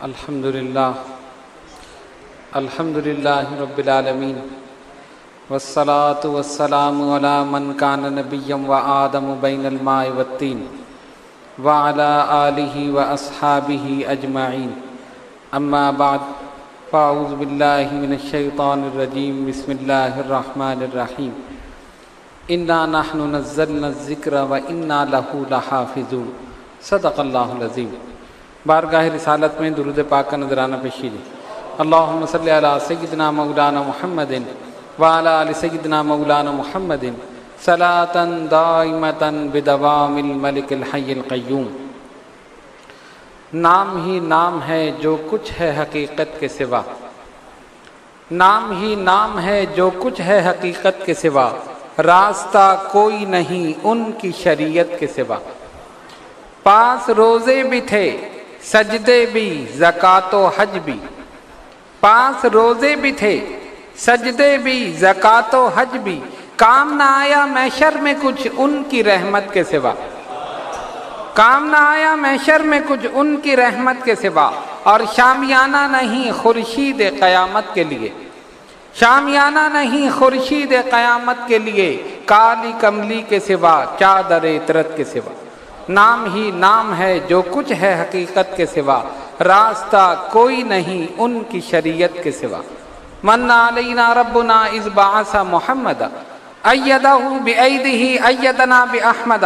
الحمدللہ رب العالمین والصلاة والسلام علی من کان نبیا وآدم بین الماء والطین وعلی آلہ واصحابہ اجمعین اما بعد فاعوذ باللہ من الشیطان الرجیم بسم اللہ الرحمن الرحیم انا نحن نزلنا الذکر وانا لہ لحافظون صدق اللہ العظیم۔ بارگاہ رسالت میں درود پاک کا نذرانہ پیش کیجیے۔ اللہم صلی علی سیدنا مولانا محمد وعلی آل سیدنا مولانا محمد صلاۃ دائمۃ بدوام الملک الحی القیوم۔ نام ہی نام ہے جو کچھ ہے حقیقت کے سوا، نام ہی نام ہے جو کچھ ہے حقیقت کے سوا، راستہ کوئی نہیں ان کی شریعت کے سوا۔ پاس روزے بھی تھے سجدے بھی زکوٰۃ و حج بھی، پاس روزے بھی تھے سجدے بھی زکوٰۃ و حج بھی، کام نہ آیا محشر میں کچھ ان کی رحمت کے سوا، کام نہ آیا محشر میں کچھ ان کی رحمت کے سوا، اور شامیانہ نہیں خورشید قیامت کے لیے، شامیانہ نہیں خورشید قیامت کے لیے، کالی کملی کے سوا چادر عطرت کے سوا۔ نام ہی نام ہے جو کچھ ہے حقیقت کے سوا، راستہ کوئی نہیں ان کی شریعت کے سوا۔ من علینا ربنا اذ بعث محمد ایدہ بایدہ ایدنا باحمد،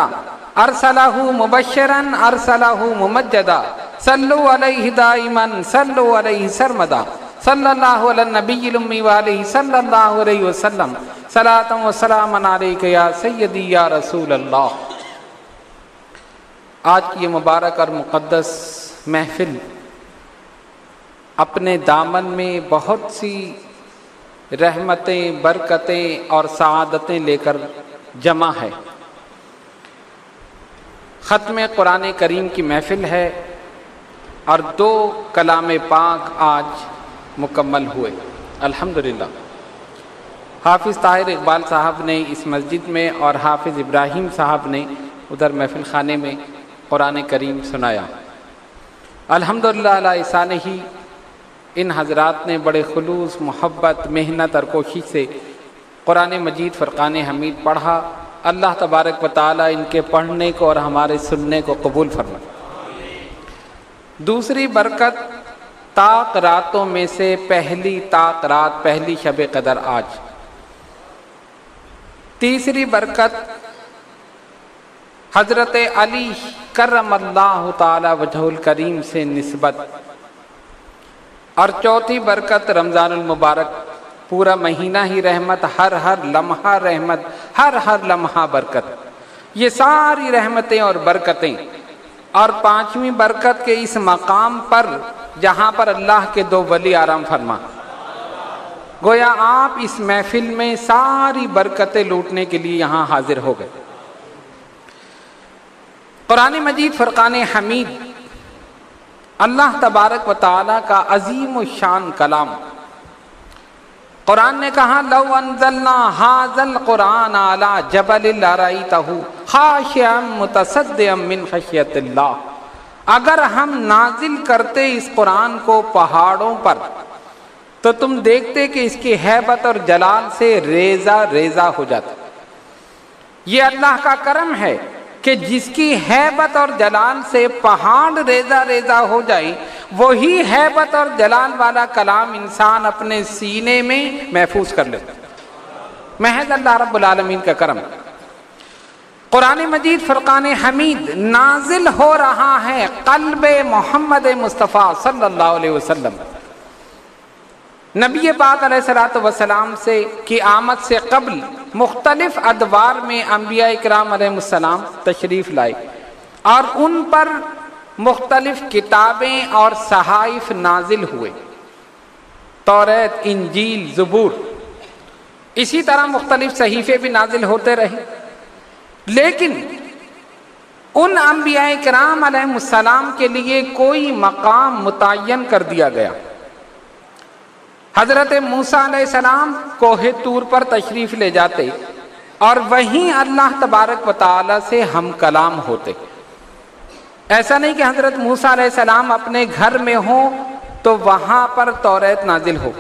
ارسلہ مبشرا ارسلہ ممجدا، صلو علیہ دائما صلو علیہ سرمدا، صلی اللہ علی النبی الامی وآلہ صلی اللہ علیہ وسلم، صلاۃ و سلام علیک یا سیدی یا رسول اللہ۔ آج کی یہ مبارک اور مقدس محفل اپنے دامن میں بہت سی رحمتیں، برکتیں اور سعادتیں لے کر جمع ہے۔ ختم قرآن کریم کی محفل ہے اور 2 کلام پاک آج مکمل ہوئے الحمدللہ۔ حافظ طاہر اقبال صاحب نے اس مسجد میں اور حافظ ابراہیم صاحب نے ادھر محفل خانے میں قرآن کریم سنایا الحمدللہ۔ علی احسانہ ہی ان حضرات نے بڑے خلوص، محبت، محنت اور کوشش سے قرآن مجید فرقان حمید پڑھا۔ اللہ تبارک و تعالی ان کے پڑھنے کو اور ہمارے سننے کو قبول فرمائے۔ دوسری برکت، طاق راتوں میں سے پہلی طاق رات، پہلی شب قدر آج۔ تیسری برکت، حضرت علی کرم اللہ تعالی وجہ الکریم سے نسبت۔ اور چوتھی برکت، رمضان المبارک، پورا مہینہ ہی رحمت، ہر لمحہ رحمت، ہر لمحہ برکت، یہ ساری رحمتیں اور برکتیں۔ اور 5ویں برکت کے اس مقام پر جہاں پر اللہ کے 2 ولی آرام فرما، گویا آپ اس محفل میں ساری برکتیں لوٹنے کے لیے یہاں حاضر ہو گئے۔ قرآن مجید فرقان حمید اللہ تبارک و تعالی کا عظیم الشان کلام۔ قرآن نے کہا لو انزلنا ھذا القرآن علی جبل لرأیتہ خاشعا متصدعا من خشیۃ اللہ، اگر ہم نازل کرتے اس قرآن کو پہاڑوں پر تو تم دیکھتے کہ اس کی ہیبت اور جلال سے ریزہ ریزہ ہو جاتا۔ یہ اللہ کا کرم ہے کہ جس کی ہیبت اور جلال سے پہاڑ ریزہ ریزہ ہو جائیں، وہی ہیبت اور جلال والا کلام انسان اپنے سینے میں محفوظ کر لیتا۔ محض اللہ رب العالمین کا کرم۔ قرآن مجید فرقان حمید نازل ہو رہا ہے قلب محمد مصطفیٰ صلی اللہ علیہ وسلم۔ نبی پاک علیہ الصلوۃ والسلام سے کی آمد سے قبل مختلف ادوار میں انبیاء اکرام علیہ السلام تشریف لائے اور ان پر مختلف کتابیں اور صحائف نازل ہوئے، توریت، انجیل، زبور، اسی طرح مختلف صحیفے بھی نازل ہوتے رہے۔ لیکن ان انبیاء اکرام علیہ السلام کے لیے کوئی مقام متعین کر دیا گیا۔ حضرت موسیٰ علیہ السلام کوہ طور پر تشریف لے جاتے اور وہیں اللہ تبارک و تعالی سے ہم کلام ہوتے۔ ایسا نہیں کہ حضرت موسیٰ علیہ السلام اپنے گھر میں ہوں تو وہاں پر توریت نازل ہو،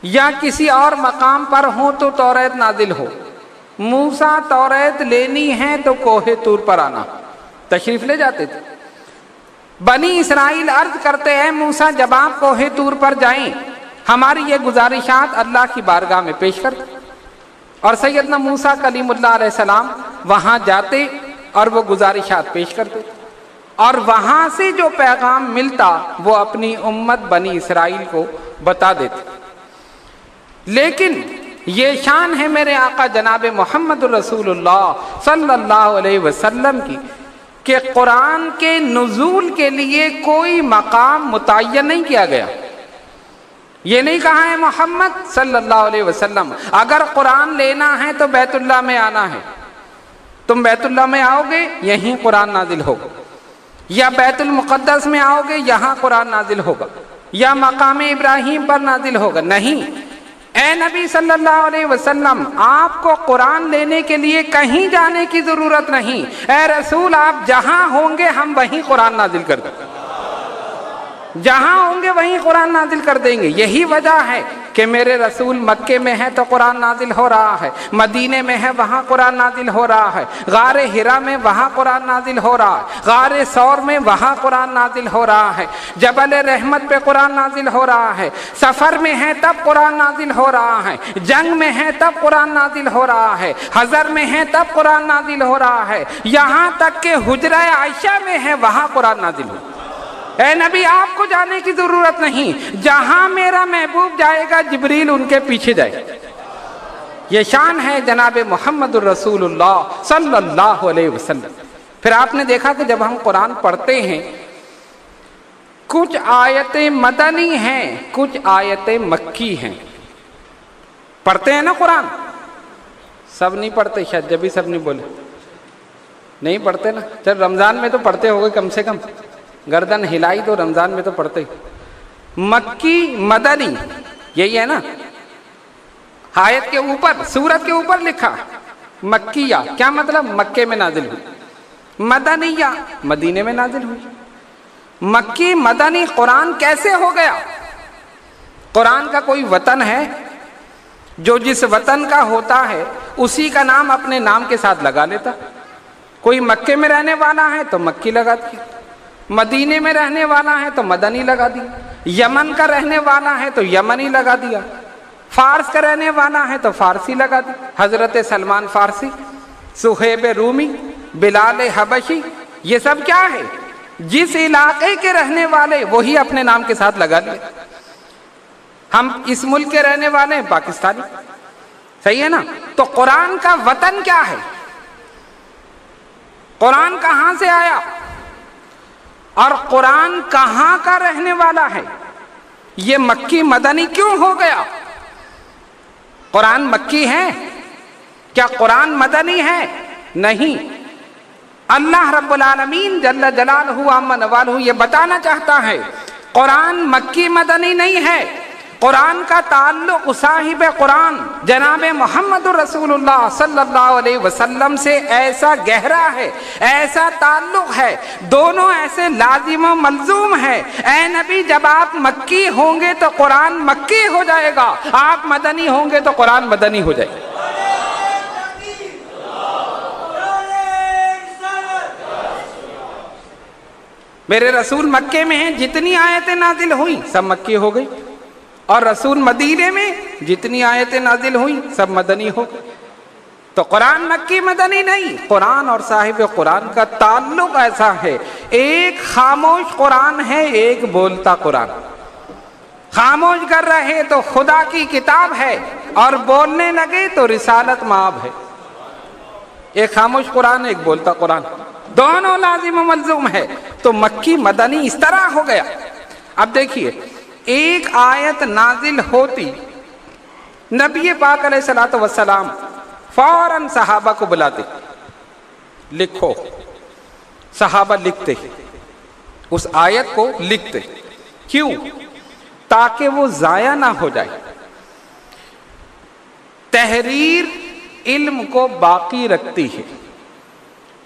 یا کسی اور مقام پر ہوں تو توریت نازل ہو۔ موسیٰ توریت لینی ہے تو کوہ طور پر آنا، تشریف لے جاتے تھے۔ بنی اسرائیل عرض کرتے ہیں موسیٰ جب آپ کوہ طور پر جائیں ہماری یہ گزارشات اللہ کی بارگاہ میں پیش کر دیں، اور سیدنا موسیٰ کلیم اللہ علیہ السلام وہاں جاتے اور وہ گزارشات پیش کرتے، اور وہاں سے جو پیغام ملتا وہ اپنی امت بنی اسرائیل کو بتا دیتے۔ لیکن یہ شان ہے میرے آقا جناب محمد رسول اللہ صلی اللہ علیہ وسلم کی کہ قرآن کے نزول کے لیے کوئی مقام متعین نہیں کیا گیا۔ یہ نہیں کہا ہے محمد صلی اللہ علیہ وسلم اگر قرآن لینا ہے تو بیت اللہ میں آنا ہے، تم بیت اللہ میں آؤ گے یہیں قرآن نازل ہوگا، یا بیت المقدس میں آؤ گے یہاں قرآن نازل ہوگا، یا مقام ابراہیم پر نازل ہوگا۔ نہیں، اے نبی صلی اللہ علیہ وسلم آپ کو قرآن لینے کے لیے کہیں جانے کی ضرورت نہیں، اے رسول آپ جہاں ہوں گے ہم وہیں قرآن نازل کر دیں گے، جہاں ہوں گے وہیں قرآن نازل کر دیں گے۔ یہی وجہ ہے کہ میرے رسول مکے میں ہے تو قرآن نازل ہو رہا ہے، مدینے میں ہے وہاں قرآن نازل ہو رہا ہے، غار حرا میں وہاں قرآن نازل ہو رہا ہے، غار ثور میں وہاں قرآن نازل ہو رہا ہے، جبل رحمت پہ قرآن نازل ہو رہا ہے، سفر میں ہے تب قرآن نازل ہو رہا ہے، جنگ میں ہے تب قرآن نازل ہو رہا ہے، حضر میں ہے تب قرآن نازل ہو رہا ہے، یہاں تک کہ حجرہ عائشہ میں ہے وہاں قرآن نازل ہو۔ اے نبی آپ کو جانے کی ضرورت نہیں، جہاں میرا محبوب جائے گا جبریل ان کے پیچھے جائے۔ یہ شان ہے جناب محمد الرسول اللہ صلی اللہ علیہ وسلم۔ پھر آپ نے دیکھا کہ جب ہم قرآن پڑھتے ہیں کچھ آیتیں مدنی ہیں کچھ آیتیں مکی ہیں۔ پڑھتے ہیں نا قرآن، سب نہیں پڑھتے، شاید جبھی سب نہیں بولے، نہیں پڑھتے نا۔ چل رمضان میں تو پڑھتے ہوگے کم سے کم، گردن ہلائی تو رمضان میں تو پڑھتے ہی۔ مکی مدنی یہی ہے نا، آیت کے اوپر سورت کے اوپر لکھا مکیہ، کیا مطلب؟ مکے میں نازل ہوئی۔ مدنیہ مدینے میں نازل ہوئی۔ مکی مدنی قرآن کیسے ہو گیا؟ قرآن کا کوئی وطن ہے جو جس وطن کا ہوتا ہے اسی کا نام اپنے نام کے ساتھ لگا لیتا۔ کوئی مکے میں رہنے والا ہے تو مکی لگا دیا، مدینے میں رہنے والا ہے تو مدنی لگا دیا، یمن کا رہنے والا ہے تو یمنی لگا دیا، فارس کا رہنے والا ہے تو فارسی لگا دیا۔ حضرت سلمان فارسی، صہیب رومی، بلال حبشی، یہ سب کیا ہے؟ جس علاقے کے رہنے والے وہی اپنے نام کے ساتھ لگا لیا۔ ہم اس ملک کے رہنے والے ہیں پاکستانی، صحیح ہے نا؟ تو قرآن کا وطن کیا ہے؟ قرآن کہاں سے آیا اور قرآن کہاں کا رہنے والا ہے؟ یہ مکی مدنی کیوں ہو گیا؟ قرآن مکی ہے کیا قرآن مدنی ہے؟ نہیں۔ اللہ رب العالمین جل جلالہ عم نوالہ یہ بتانا چاہتا ہے قرآن مکی مدنی نہیں ہے، قرآن کا تعلق صاحب قرآن جناب محمد رسول اللہ صلی اللہ علیہ وسلم سے ایسا گہرا ہے، ایسا تعلق ہے، دونوں ایسے لازم و ملزوم ہے۔ اے نبی جب آپ مکی ہوں گے تو قرآن مکی ہو جائے گا، آپ مدنی ہوں گے تو قرآن مدنی ہو جائے گا۔ میرے رسول مکے میں ہیں، جتنی آیتیں نازل ہوئیں سب مکی ہو گئی، اور رسول مدینے میں جتنی آیتیں نازل ہوئیں سب مدنی ہو گئی۔ تو قرآن مکی مدنی نہیں، قرآن اور صاحب قرآن کا تعلق ایسا ہے، ایک خاموش قرآن ہے، ایک بولتا قرآن۔ خاموش کر رہے تو خدا کی کتاب ہے، اور بولنے لگے تو رسالت مآب ہے۔ ایک خاموش قرآن ایک بولتا قرآن، دونوں لازم و ملزوم ہے۔ تو مکی مدنی اس طرح ہو گیا۔ اب دیکھیے ایک آیت نازل ہوتی، نبی پاک علیہ الصلوۃ والسلام فوراً صحابہ کو بلاتے، لکھو۔ صحابہ لکھتے، اس آیت کو لکھتے، کیوں؟ تاکہ وہ ضائع نہ ہو جائے۔ تحریر علم کو باقی رکھتی ہے،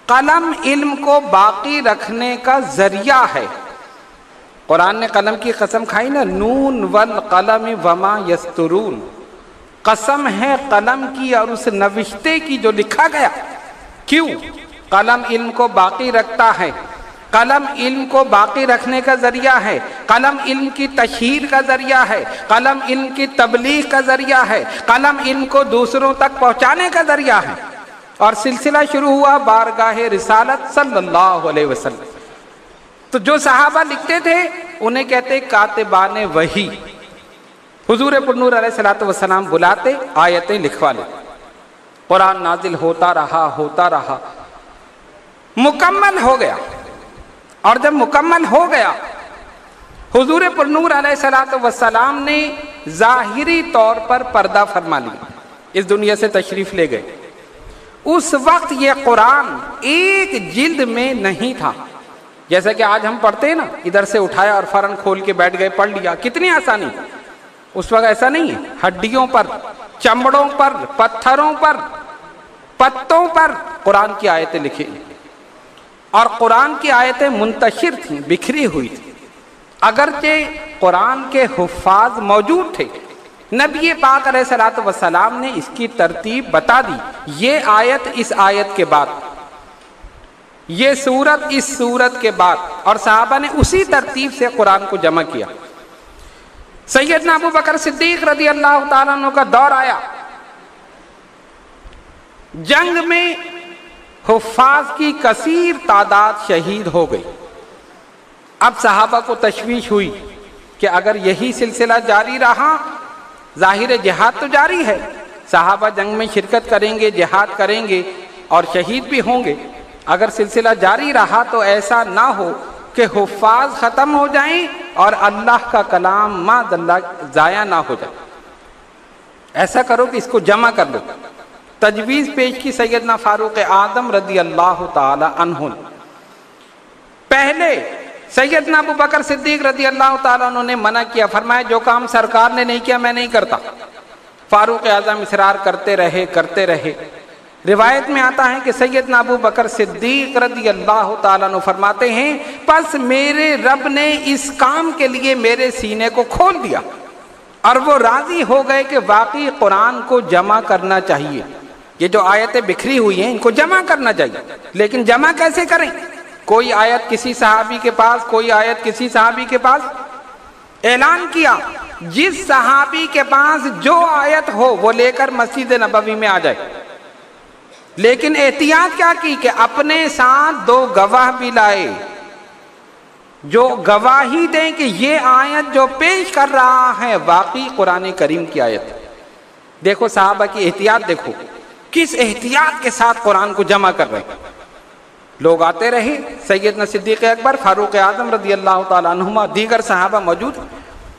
قلم علم کو باقی رکھنے کا ذریعہ ہے۔ قرآن نے قلم کی قسم کھائی نا، نون والقلم وما یسطرون، قسم ہے قلم کی اور اس نوشتے کی جو لکھا گیا۔ کیوں؟ قلم علم کو باقی رکھتا ہے، قلم علم کو باقی رکھنے کا ذریعہ ہے، قلم علم کی تشہیر کا ذریعہ ہے، قلم علم کی تبلیغ کا ذریعہ ہے، قلم علم کو دوسروں تک پہنچانے کا ذریعہ ہے۔ اور سلسلہ شروع ہوا بارگاہ رسالت صلی اللہ علیہ وسلم۔ تو جو صحابہ لکھتے تھے انہیں کہتے کاتبان وحی۔ حضور پرنور علیہ الصلوۃ والسلام بلاتے، آیتیں لکھوا لے، قرآن نازل ہوتا رہا، مکمل ہو گیا۔ اور جب مکمل ہو گیا، حضور پرنور علیہ الصلوۃ والسلام نے ظاہری طور پر پردہ فرما لیا، اس دنیا سے تشریف لے گئے۔ اس وقت یہ قرآن ایک جلد میں نہیں تھا، جیسا کہ آج ہم پڑھتے ہیں نا، ادھر سے اٹھایا اور فوراً کھول کے بیٹھ گئے، پڑھ لیا، کتنی آسانی۔ اس وقت ایسا نہیں ہے، ہڈیوں پر، چمڑوں پر، پتھروں پر، پتوں پر قرآن کی آیتیں لکھی، اور قرآن کی آیتیں منتشر تھیں، بکھری ہوئی تھیں۔ اگرچہ قرآن کے حفاظ موجود تھے، نبی پاک علیہ الصلوۃ والسلام نے اس کی ترتیب بتا دی، یہ آیت اس آیت کے بعد، یہ سورت اس سورت کے بعد، اور صحابہ نے اسی ترتیب سے قرآن کو جمع کیا۔ سیدنا ابو بکر صدیق رضی اللہ تعالیٰ عنہ کا دور آیا، جنگ میں حفاظ کی کثیر تعداد شہید ہو گئی۔ اب صحابہ کو تشویش ہوئی کہ اگر یہی سلسلہ جاری رہا، ظاہر جہاد تو جاری ہے، صحابہ جنگ میں شرکت کریں گے، جہاد کریں گے اور شہید بھی ہوں گے، اگر سلسلہ جاری رہا تو ایسا نہ ہو کہ حفاظ ختم ہو جائیں اور اللہ کا کلام معاذ اللہ ضائع نہ ہو جائے۔ ایسا کرو کہ اس کو جمع کر لو۔ تجویز پیش کی سیدنا فاروق اعظم رضی اللہ تعالی عنہ۔ پہلے سیدنا ابو بکر صدیق رضی اللہ تعالیٰ عنہ نے منع کیا، فرمایا جو کام سرکار نے نہیں کیا میں نہیں کرتا۔ فاروق اعظم اصرار کرتے رہے۔ روایت میں آتا ہے کہ سیدنا ابو بکر صدیق رضی اللہ تعالیٰ عنہ فرماتے ہیں، پس میرے رب نے اس کام کے لیے میرے سینے کو کھول دیا اور وہ راضی ہو گئے کہ واقعی قرآن کو جمع کرنا چاہیے، یہ جو آیتیں بکھری ہوئی ہیں ان کو جمع کرنا چاہیے۔ لیکن جمع کیسے کریں؟ کوئی آیت کسی صحابی کے پاس، کوئی آیت کسی صحابی کے پاس۔ اعلان کیا جس صحابی کے پاس جو آیت ہو وہ لے کر مسجد نبوی میں آ جائے، لیکن احتیاط کیا کی کہ اپنے ساتھ 2 گواہ بھی لائے جو گواہی دیں کہ یہ آیت جو پیش کر رہا ہے واقعی قرآن کریم کی آیت ہے۔ دیکھو صحابہ کی احتیاط، دیکھو کس احتیاط کے ساتھ قرآن کو جمع کر رہے ہیں۔ لوگ آتے رہے، سیدنا صدیق اکبر، فاروق اعظم رضی اللہ تعالیٰ عنہما، دیگر صحابہ موجود۔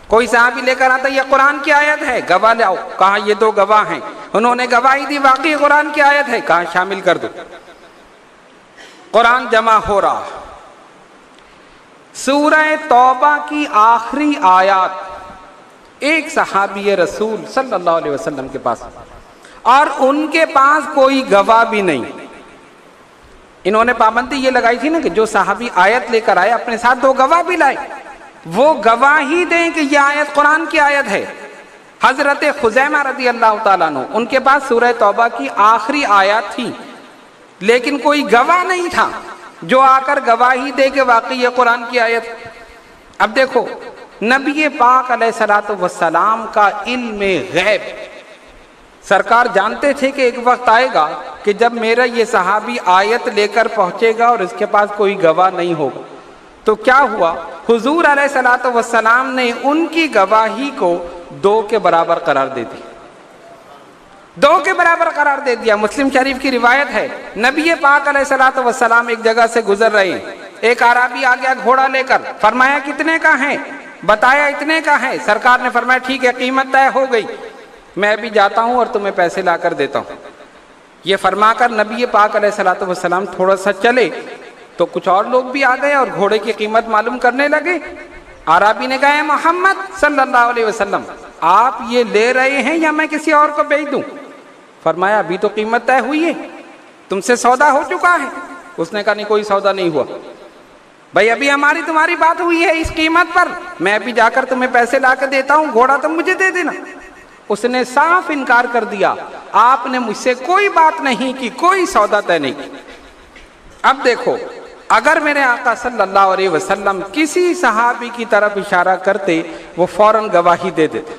کوئی صحابی لے کر آتا یہ قرآن کی آیت ہے، گواہ لاؤ، کہا یہ 2 گواہ ہیں، انہوں نے گواہی دی واقعی قرآن کی آیت ہے، کہا شامل کر دو۔ قرآن جمع ہو رہا۔ سورہ توبہ کی آخری آیات ایک صحابی رسول صلی اللہ علیہ وسلم کے پاس، اور ان کے پاس کوئی گواہ بھی نہیں۔ انہوں نے پابندی یہ لگائی تھی نا کہ جو صحابی آیت لے کر آئے اپنے ساتھ 2 گواہ بھی لائے، وہ گواہی دیں کہ یہ آیت قرآن کی آیت ہے۔ حضرت خزیمہ رضی اللہ تعالیٰ عنہ، ان کے پاس سورہ توبہ کی آخری آیات تھی، لیکن کوئی گواہ نہیں تھا جو آ کر گواہی دے کہ واقعی یہ قرآن کی آیت۔ اب دیکھو نبی پاک علیہ الصلوۃ والسلام کا علم غیب، سرکار جانتے تھے کہ ایک وقت آئے گا کہ جب میرا یہ صحابی آیت لے کر پہنچے گا اور اس کے پاس کوئی گواہ نہیں ہوگا۔ تو کیا ہوا؟ حضور علیہ الصلوۃ والسلام نے ان کی گواہی کو 2 کے برابر قرار دے دی، 2 کے برابر قرار دے دیا۔ مسلم شریف کی روایت ہے، نبی پاک علیہ الصلوۃ والسلام ایک جگہ سے گزر رہے ہیں، ایک اعرابی آ گیا گھوڑا لے کر، فرمایا کتنے کا ہے؟ بتایا اتنے کا ہے۔ سرکار نے فرمایا ٹھیک ہے، قیمت طے ہو گئی، میں ابھی جاتا ہوں اور تمہیں پیسے لا کر دیتا ہوں۔ یہ فرما کر نبی پاک علیہ الصلوۃ والسلام تھوڑا سا چلے تو کچھ اور لوگ بھی آ گئے اور گھوڑے کی قیمت معلوم کرنے لگے۔ عربی نے کہا اے محمد صلی اللہ علیہ وسلم، آپ یہ لے رہے ہیں یا میں کسی اور کو بیچ دوں؟ فرمایا ابھی تو قیمت طے ہوئی ہے، تم سے سودا ہو چکا ہے۔ اس نے کہا نہیں کوئی سودا نہیں ہوا. بھائی ابھی ہماری تمہاری بات ہوئی ہے اس قیمت پر, میں ابھی جا کر تمہیں پیسے لا کے دیتا ہوں, گھوڑا تم مجھے دے دینا. اس نے صاف انکار کر دیا, آپ نے مجھ سے کوئی بات نہیں کی, کوئی سودا طے نہیں کی. اب دیکھو, اگر میرے آقا صلی اللہ علیہ وسلم کسی صحابی کی طرف اشارہ کرتے وہ فوراً گواہی دے دیتے.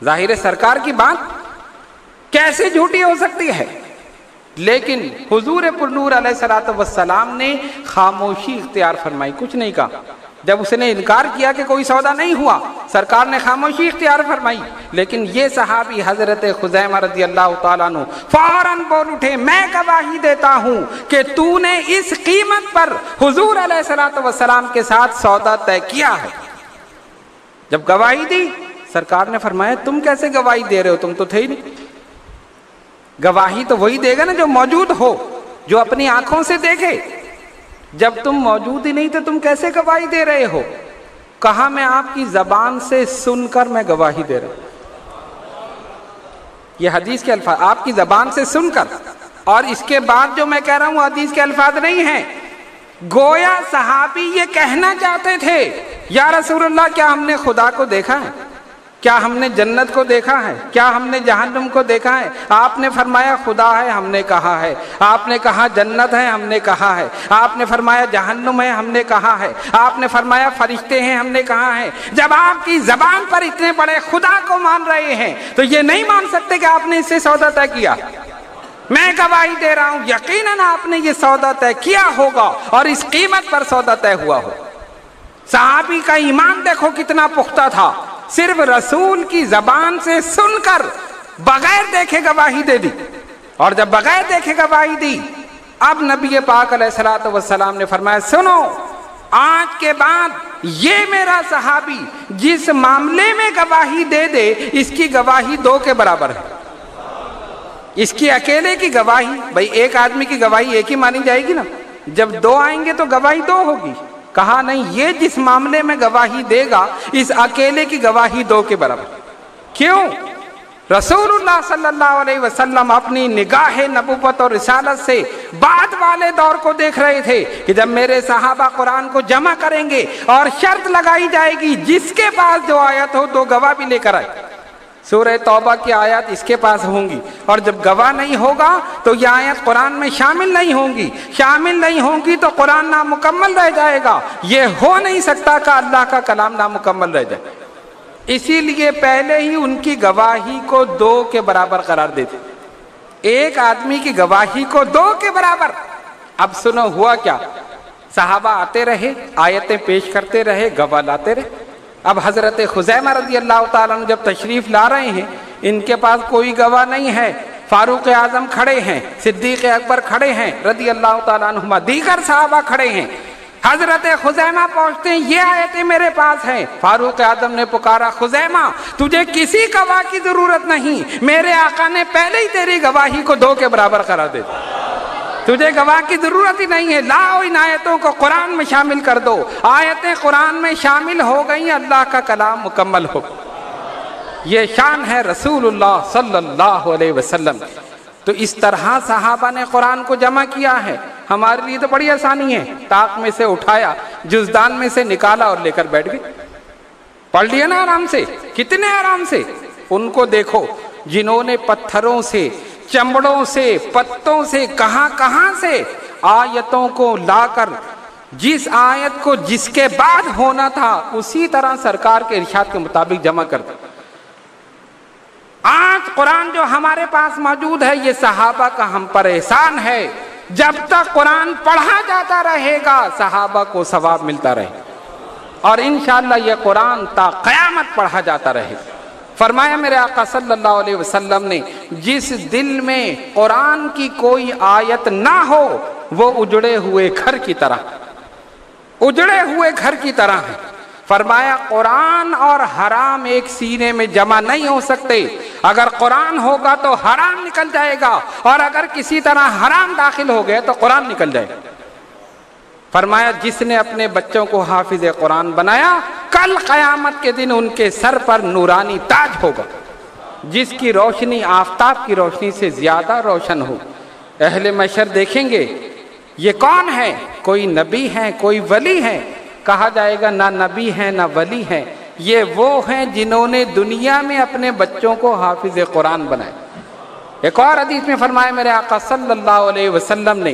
ظاہر سرکار کی بات کیسے جھوٹی ہو سکتی ہے, لیکن حضور پرنور علیہ الصلوۃ والسلام نے خاموشی اختیار فرمائی, کچھ نہیں کہا. جب اس نے انکار کیا کہ کوئی سودا نہیں ہوا, سرکار نے خاموشی اختیار فرمائی. لیکن یہ صحابی حضرت خزیمہ رضی اللہ تعالیٰ عنہ فوراً بول اٹھے, میں گواہی دیتا ہوں کہ تو نے اس قیمت پر حضور علیہ الصلوۃ والسلام کے ساتھ سودا طے کیا ہے. جب گواہی دی, سرکار نے فرمایا تم کیسے گواہی دے رہے ہو, تم تو تھے ہی نہیں. گواہی تو وہی دے گا نا جو موجود ہو, جو اپنی آنکھوں سے دیکھے. جب تم موجود ہی نہیں تو تم کیسے گواہی دے رہے ہو؟ کہا میں آپ کی زبان سے سن کر میں گواہی دے رہا ہوں. یہ حدیث کے الفاظ, آپ کی زبان سے سن کر, اور اس کے بعد جو میں کہہ رہا ہوں حدیث کے الفاظ نہیں ہیں. گویا صحابی یہ کہنا چاہتے تھے, یا رسول اللہ کیا ہم نے خدا کو دیکھا ہے, کیا ہم نے جنت کو دیکھا ہے, کیا ہم نے جہنم کو دیکھا ہے؟ آپ نے فرمایا خدا ہے, ہم نے کہا ہے. آپ نے کہا جنت ہے, ہم نے کہا ہے. آپ نے فرمایا جہنم ہے, ہم نے کہا ہے. آپ نے فرمایا فرشتے ہیں, ہم نے کہا ہے. جب آپ کی زبان پر اتنے بڑے خدا کو مان رہے ہیں تو یہ نہیں مان سکتے کہ آپ نے اس سے سودا طے کیا. میں گواہی دے رہا ہوں یقیناً آپ نے یہ سودا طے کیا ہوگا اور اس قیمت پر سودا طے ہوا ہو. صحابی کا ایمان دیکھو کتنا پختہ تھا, صرف رسول کی زبان سے سن کر بغیر دیکھے گواہی دے دی. اور جب بغیر دیکھے گواہی دی, اب نبی پاک علیہ الصلوۃ والسلام نے فرمایا سنو, آج کے بعد یہ میرا صحابی جس معاملے میں گواہی دے دے, اس کی گواہی 2 کے برابر ہے. اس کی اکیلے کی گواہی, بھائی ایک آدمی کی گواہی ایک ہی مانی جائے گی نا, جب 2 آئیں گے تو گواہی 2 ہوگی. کہا نہیں, یہ جس معاملے میں گواہی دے گا اس اکیلے کی گواہی 2 کے برابر. کیوں؟ رسول اللہ صلی اللہ علیہ وسلم اپنی نگاہ نبوت اور رسالت سے بعد والے دور کو دیکھ رہے تھے کہ جب میرے صحابہ قرآن کو جمع کریں گے اور شرط لگائی جائے گی جس کے پاس جو آیت ہو 2 گواہ بھی لے کر آئے. سورہ توبہ کی آیات اس کے پاس ہوں گی, اور جب گواہ نہیں ہوگا تو یہ آیت قرآن میں شامل نہیں ہوں گی. شامل نہیں ہوں گی تو قرآن نامکمل رہ جائے گا. یہ ہو نہیں سکتا کہ اللہ کا کلام نامکمل رہ جائے. اسی لیے پہلے ہی ان کی گواہی کو 2 کے برابر قرار دیتے, ایک آدمی کی گواہی کو 2 کے برابر. اب سنو ہوا کیا, صحابہ آتے رہے, آیتیں پیش کرتے رہے, گواہ لاتے رہے. اب حضرت خزیمہ رضی اللہ تعالیٰ عنہ جب تشریف لا رہے ہیں, ان کے پاس کوئی گواہ نہیں ہے. فاروق اعظم کھڑے ہیں, صدیق اکبر کھڑے ہیں رضی اللہ تعالیٰ عنہما, دیگر صحابہ کھڑے ہیں. حضرت خزیمہ پہنچتے ہیں, یہ آیتیں میرے پاس ہیں. فاروق اعظم نے پکارا, خزیمہ تجھے کسی گواہ کی ضرورت نہیں, میرے آقا نے پہلے ہی تیری گواہی کو 2 کے برابر قرار دے دیا, تجھے گواہ کی ضرورت ہی نہیں ہے. لاؤ ان آیتوں کو قرآن میں شامل کر دو. آیتیں قرآن میں شامل ہو گئیں, اللہ کا کلام مکمل ہو. یہ شان ہے رسول اللہ صلی اللہ علیہ وسلم. تو اس طرح صحابہ نے قرآن کو جمع کیا ہے. ہمارے لیے تو بڑی آسانی ہے, طاق میں سے اٹھایا, جزدان میں سے نکالا اور لے کر بیٹھ گئے, پڑھ لیا نا آرام سے. کتنے آرام سے. ان کو دیکھو جنہوں نے پتھروں سے, چمڑوں سے, پتوں سے, کہاں سے آیتوں کو لا کر جس آیت کو جس کے بعد ہونا تھا اسی طرح سرکار کے ارشاد کے مطابق جمع کر دیا. آج قرآن جو ہمارے پاس موجود ہے یہ صحابہ کا ہم پر احسان ہے. جب تک قرآن پڑھا جاتا رہے گا صحابہ کو ثواب ملتا رہے گا, اور انشاءاللہ یہ قرآن تا قیامت پڑھا جاتا رہے گا. فرمایا میرے آقا صلی اللہ علیہ وسلم نے, جس دل میں قرآن کی کوئی آیت نہ ہو وہ اجڑے ہوئے گھر کی طرح ہے. فرمایا قرآن اور حرام ایک سینے میں جمع نہیں ہو سکتے. اگر قرآن ہوگا تو حرام نکل جائے گا, اور اگر کسی طرح حرام داخل ہو گیا تو قرآن نکل جائے گا. فرمایا جس نے اپنے بچوں کو حافظ قرآن بنایا کل قیامت کے دن ان کے سر پر نورانی تاج ہوگا, جس کی روشنی آفتاب کی روشنی سے زیادہ روشن ہو. اہل محشر دیکھیں گے یہ کون ہے؟ کوئی نبی ہے، کوئی ولی ہے؟ کہا جائے گا نہ نبی ہے نہ ولی ہے، یہ وہ ہیں جنہوں نے دنیا میں اپنے بچوں کو حافظ قرآن بنائے۔ ایک اور حدیث میں فرمایا میرے آقا صلی اللہ علیہ وسلم نے،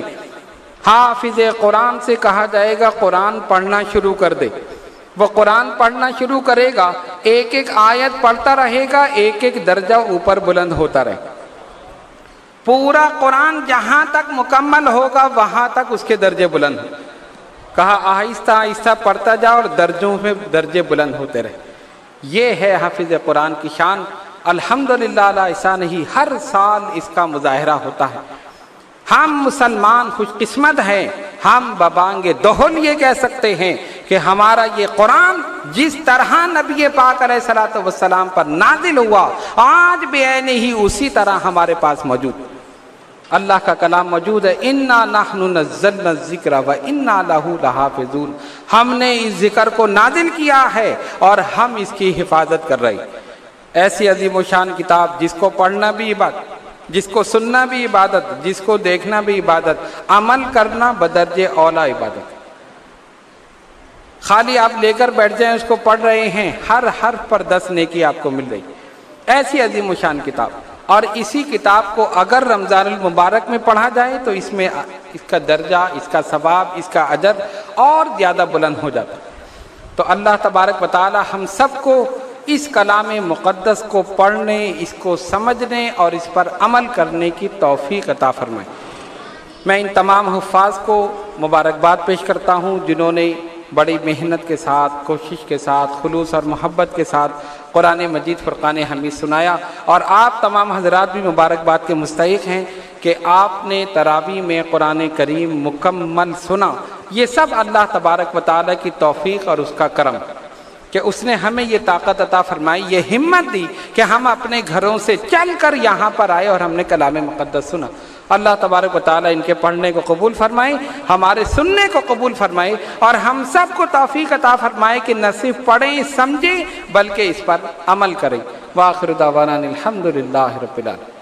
حافظ قرآن سے کہا جائے گا قرآن پڑھنا شروع کر دے۔ وہ قرآن پڑھنا شروع کرے گا، ایک ایک آیت پڑھتا رہے گا، ایک ایک درجہ اوپر بلند ہوتا رہے گا۔ پورا قرآن جہاں تک مکمل ہوگا وہاں تک اس کے درجے بلند ہوں۔ کہا آہستہ آہستہ پڑھتا جا اور درجوں میں درجے بلند ہوتے رہے۔ یہ ہے حافظ قرآن کی شان۔ الحمدللہ علی احسانہ ہی ہر سال اس کا مظاہرہ ہوتا ہے۔ ہم مسلمان خوش قسمت ہیں، ہم ببانگ دہل یہ کہہ سکتے ہیں کہ ہمارا یہ قرآن جس طرح نبی پاک علیہ الصلوۃ والسلام پر نازل ہوا آج بعینہ ہی اسی طرح ہمارے پاس موجود ہے۔ اللہ کا کلام موجود ہے، انا نحن نزلنا الذکر وانا لہ لحافظون، ہم نے اس ذکر کو نازل کیا ہے اور ہم اس کی حفاظت کر رہے ہیں۔ ایسی عظیم و شان کتاب جس کو پڑھنا بھی عبادت، جس کو سننا بھی عبادت، جس کو دیکھنا بھی عبادت، عمل کرنا بدرجہ اولا عبادت۔ خالی آپ لے کر بیٹھ جائیں اس کو پڑھ رہے ہیں، ہر حرف پر 10 نیکی آپ کو مل رہی، ایسی عظیم و شان کتاب۔ اور اسی کتاب کو اگر رمضان المبارک میں پڑھا جائے تو اس میں اس کا درجہ، اس کا ثواب، اس کا اجر اور زیادہ بلند ہو جاتا۔ تو اللہ تبارک و تعالی ہم سب کو اس کلام مقدس کو پڑھنے، اس کو سمجھنے اور اس پر عمل کرنے کی توفیق عطا فرمائے۔ میں ان تمام حفاظ کو مبارکباد پیش کرتا ہوں جنہوں نے بڑی محنت کے ساتھ، کوشش کے ساتھ، خلوص اور محبت کے ساتھ قرآن مجید فرقان حمید سنایا، اور آپ تمام حضرات بھی مبارکباد کے مستحق ہیں کہ آپ نے تراویح میں قرآن کریم مکمل سنا۔ یہ سب اللہ تبارک و تعالیٰ کی توفیق اور اس کا کرم کہ اس نے ہمیں یہ طاقت عطا فرمائی، یہ ہمت دی کہ ہم اپنے گھروں سے چل کر یہاں پر آئے اور ہم نے کلام مقدس سنا۔ اللہ تبارک و تعالیٰ ان کے پڑھنے کو قبول فرمائے، ہمارے سننے کو قبول فرمائے، اور ہم سب کو توفیق عطا فرمائے کہ نہ صرف پڑھیں سمجھیں بلکہ اس پر عمل کریں۔ وآخر دعوانا الحمدللہ رب العالمین۔